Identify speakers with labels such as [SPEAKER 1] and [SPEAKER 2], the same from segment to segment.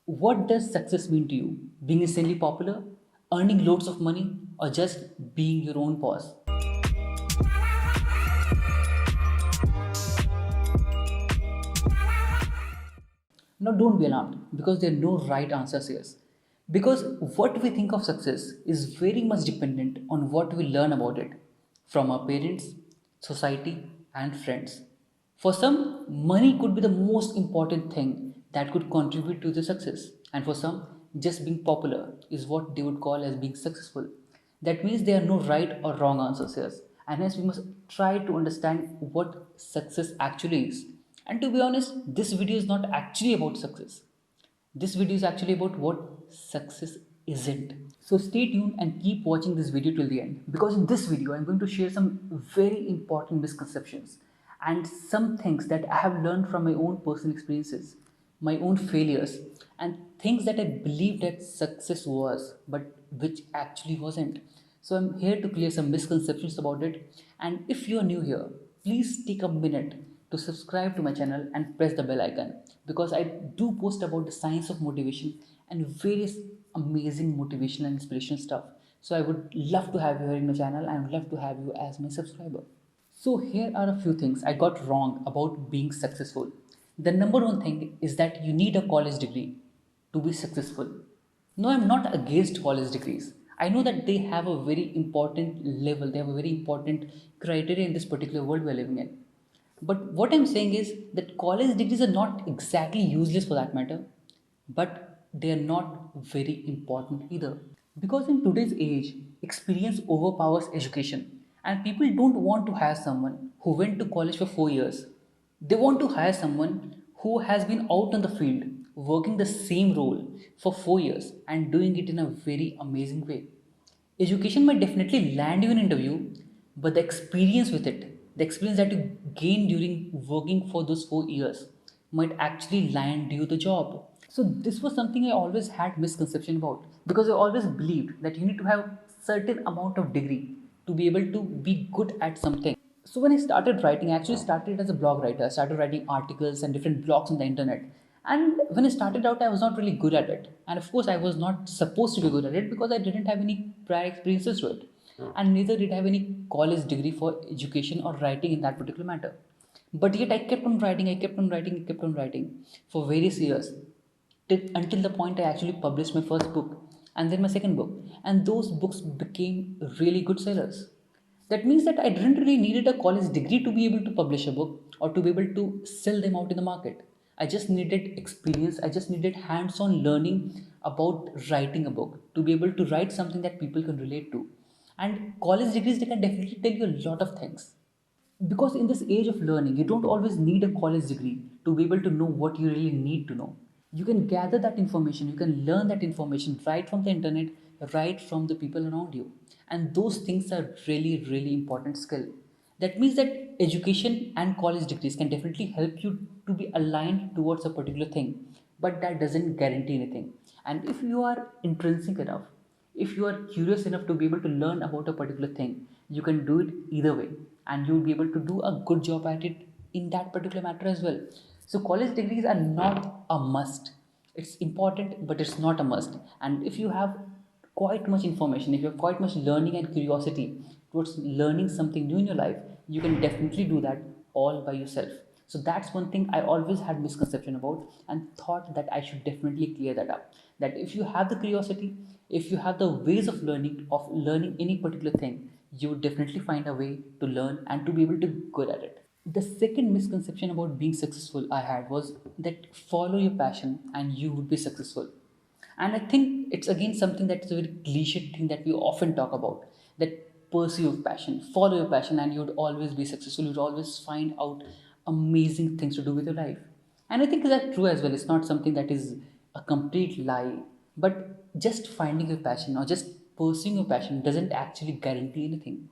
[SPEAKER 1] What does success mean to you? Being insanely popular, earning loads of money, or just being your own boss? Now, don't be alarmed because there are no right answers here. Because what we think of success is very much dependent on what we learn about it from our parents, society, and friends. For some, money could be the most important thing that could contribute to the success, and for some, just being popular is what they would call as being successful. That means there are no right or wrong answers here, and hence we must try to understand what success actually is. And to be honest, this video is not actually about success. This video is actually about what success isn't. So stay tuned and keep watching this video till the end because in this video I'm going to share some very important misconceptions and some things that I have learned from my own personal experiences, my own failures, and things that I believed that success was but which actually wasn't. So I'm here to clear some misconceptions about it, and if you are new here, please take a minute to subscribe to my channel and press the bell icon because I do post about the science of motivation and various amazing motivational and inspirational stuff. So I would love to have you here in my channel and I would love to have you as my subscriber. So here are a few things I got wrong about being successful. The number one thing is that you need a college degree to be successful. No, I'm not against college degrees. I know that they have a very important level, they have a very important criteria in this particular world we're living in. But what I'm saying is that college degrees are not exactly useless for that matter, but they are not very important either. Because in today's age, experience overpowers education, and people don't want to hire someone who went to college for 4 years. They want to hire someone who has been out on the field working the same role for 4 years and doing it in a very amazing way. Education might definitely land you an interview, but the experience with it, the experience that you gain during working for those 4 years, might actually land you the job. So this was something I always had misconception about because I always believed that you need to have certain amount of degree to be able to be good at something. So when I started writing, I actually started as a blog writer. I started writing articles and different blogs on the internet. And when I started out, I was not really good at it. And of course, I was not supposed to be good at it because I didn't have any prior experiences to it. And neither did I have any college degree for education or writing in that particular matter. But yet I kept on writing, I kept on writing, I kept on writing for various years until the point I actually published my first book and then my second book. And those books became really good sellers. That means that I didn't really needed a college degree to be able to publish a book or to be able to sell them out in the market. I just needed experience. I just needed hands-on learning about writing a book to be able to write something that people can relate to. And college degrees, they can definitely tell you a lot of things. Because in this age of learning, you don't always need a college degree to be able to know what you really need to know. You can gather that information, you can learn that information right from the internet, right from the people around you. And those things are really, really important skill. That means that education and college degrees can definitely help you to be aligned towards a particular thing, but that doesn't guarantee anything. And if you are intrinsic enough, if you are curious enough to be able to learn about a particular thing, you can do it either way and you'll be able to do a good job at it in that particular matter as well. So college degrees are not a must. It's important, but it's not a must. And if you have quite much information, if you have quite much learning and curiosity towards learning something new in your life, you can definitely do that all by yourself. So that's one thing I always had misconception about and thought that I should definitely clear that up. That if you have the curiosity, if you have the ways of learning any particular thing, you would definitely find a way to learn and to be able to be good at it. The second misconception about being successful I had was that follow your passion and you would be successful. And I think it's again something that is a very cliche thing that we often talk about, that pursue your passion, follow your passion, and you would always be successful. You would always find out amazing things to do with your life. And I think that's true as well. It's not something that is a complete lie, but just finding your passion or just pursuing your passion doesn't actually guarantee anything.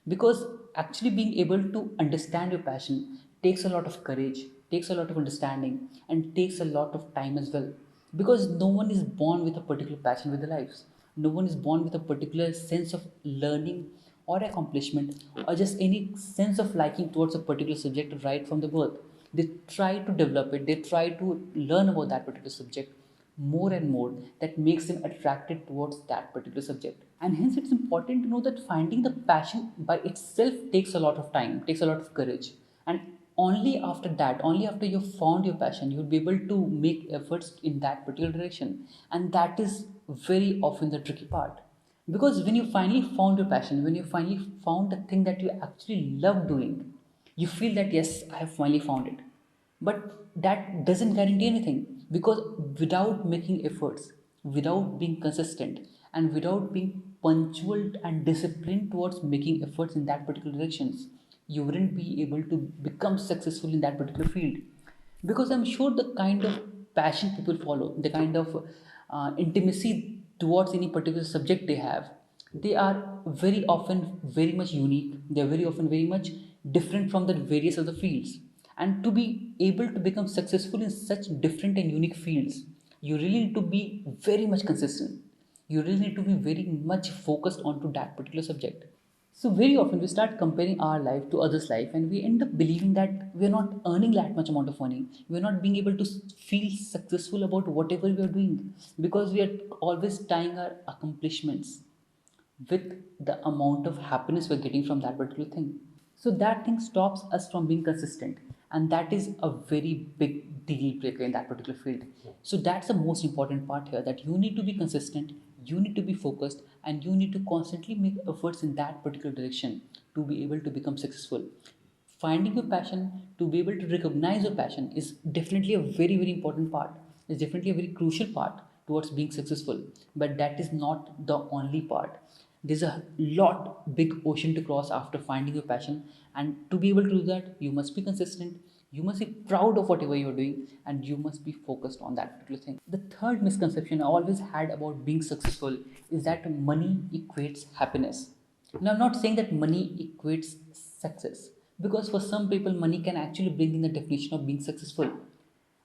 [SPEAKER 1] Because actually being able to understand your passion takes a lot of courage, takes a lot of understanding, and takes a lot of time as well. Because no one is born with a particular passion with their lives. No one is born with a particular sense of learning or accomplishment or just any sense of liking towards a particular subject right from the birth. They try to develop it, they try to learn about that particular subject more and more that makes them attracted towards that particular subject. And hence it's important to know that finding the passion by itself takes a lot of time, takes a lot of courage. And only after that, only after you've found your passion, you'll be able to make efforts in that particular direction. And that is very often the tricky part. Because when you finally found your passion, when you finally found the thing that you actually love doing, you feel that yes, I have finally found it. But that doesn't guarantee anything, because without making efforts, without being consistent, and without being punctual and disciplined towards making efforts in that particular directions, you wouldn't be able to become successful in that particular field. Because I'm sure the kind of passion people follow, the kind of intimacy towards any particular subject they have, they are very often very much unique, they are very often very much different from the various other fields. And to be able to become successful in such different and unique fields, you really need to be very much consistent, you really need to be very much focused onto that particular subject. So very often we start comparing our life to others' life, and we end up believing that we are not earning that much amount of money. We are not being able to feel successful about whatever we are doing, because we are always tying our accomplishments with the amount of happiness we're getting from that particular thing. So that thing stops us from being consistent, and that is a very big deal breaker in that particular field. So that's the most important part here, that you need to be consistent, you need to be focused, and you need to constantly make efforts in that particular direction to be able to become successful. Finding your passion, to be able to recognize your passion, is definitely a very very important part, is definitely a very crucial part towards being successful. But that is not the only part. There's a lot big ocean to cross after finding your passion, and to be able to do that, you must be consistent, you must be proud of whatever you're doing, and you must be focused on that particular thing. The third misconception I always had about being successful is that money equates happiness. Now, I'm not saying that money equates success, because for some people money can actually bring in the definition of being successful.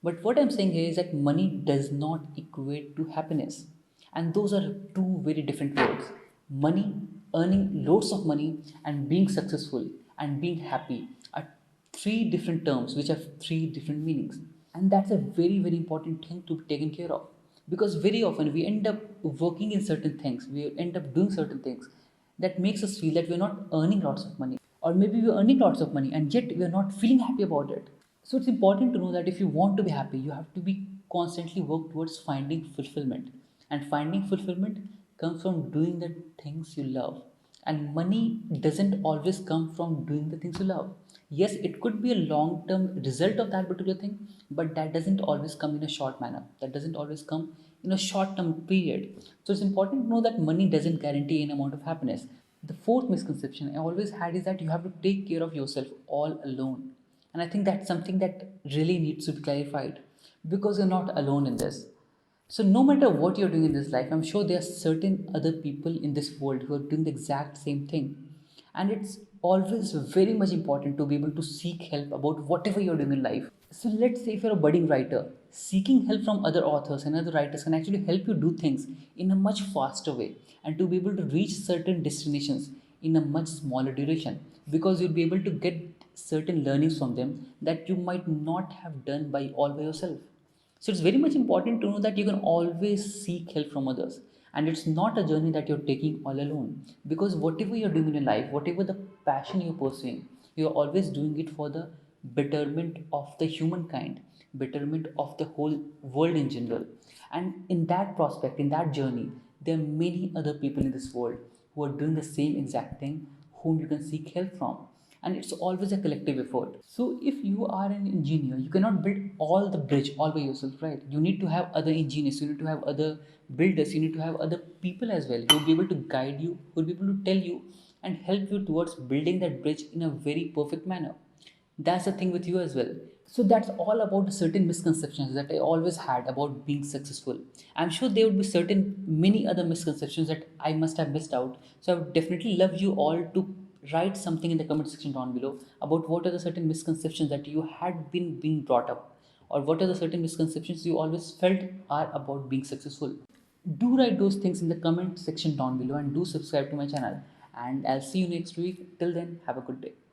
[SPEAKER 1] But what I'm saying here is that money does not equate to happiness. And those are two very different words. Money, earning loads of money, and being successful and being happy are three different terms which have three different meanings. And that's a very, very important thing to be taken care of. Because very often we end up working in certain things, we end up doing certain things that makes us feel that we're not earning lots of money. Or maybe we're earning lots of money and yet we're not feeling happy about it. So it's important to know that if you want to be happy, you have to be constantly work towards finding fulfillment. And finding fulfillment comes from doing the things you love. And money doesn't always come from doing the things you love. Yes, it could be a long term result of that particular thing, but that doesn't always come in a short manner. That doesn't always come in a short term period. So it's important to know that money doesn't guarantee any amount of happiness. The fourth misconception I always had is that you have to take care of yourself all alone. And I think that's something that really needs to be clarified, because you're not alone in this. So, no matter what you're doing in this life, I'm sure there are certain other people in this world who are doing the exact same thing. And it's always very much important to be able to seek help about whatever you're doing in life. So, let's say if you're a budding writer, seeking help from other authors and other writers can actually help you do things in a much faster way, and to be able to reach certain destinations in a much smaller duration, because you'll be able to get certain learnings from them that you might not have done by all by yourself. So it's very much important to know that you can always seek help from others. And it's not a journey that you're taking all alone. Because whatever you're doing in your life, whatever the passion you're pursuing, you're always doing it for the betterment of the humankind, betterment of the whole world in general. And in that prospect, in that journey, there are many other people in this world who are doing the same exact thing, whom you can seek help from. And it's always a collective effort. So if you are an engineer, you cannot build all the bridge all by yourself, right? You need to have other engineers, you need to have other builders, you need to have other people as well who will be able to guide you, who will be able to tell you and help you towards building that bridge in a very perfect manner. That's the thing with you as well. So that's all about the certain misconceptions that I always had about being successful. I'm sure there would be certain many other misconceptions that I must have missed out. So I would definitely love you all to write something in the comment section down below about what are the certain misconceptions that you had been being brought up, or what are the certain misconceptions you always felt are about being successful. Do write those things in the comment section down below, and do subscribe to my channel. And I'll see you next week. Till then, have a good day.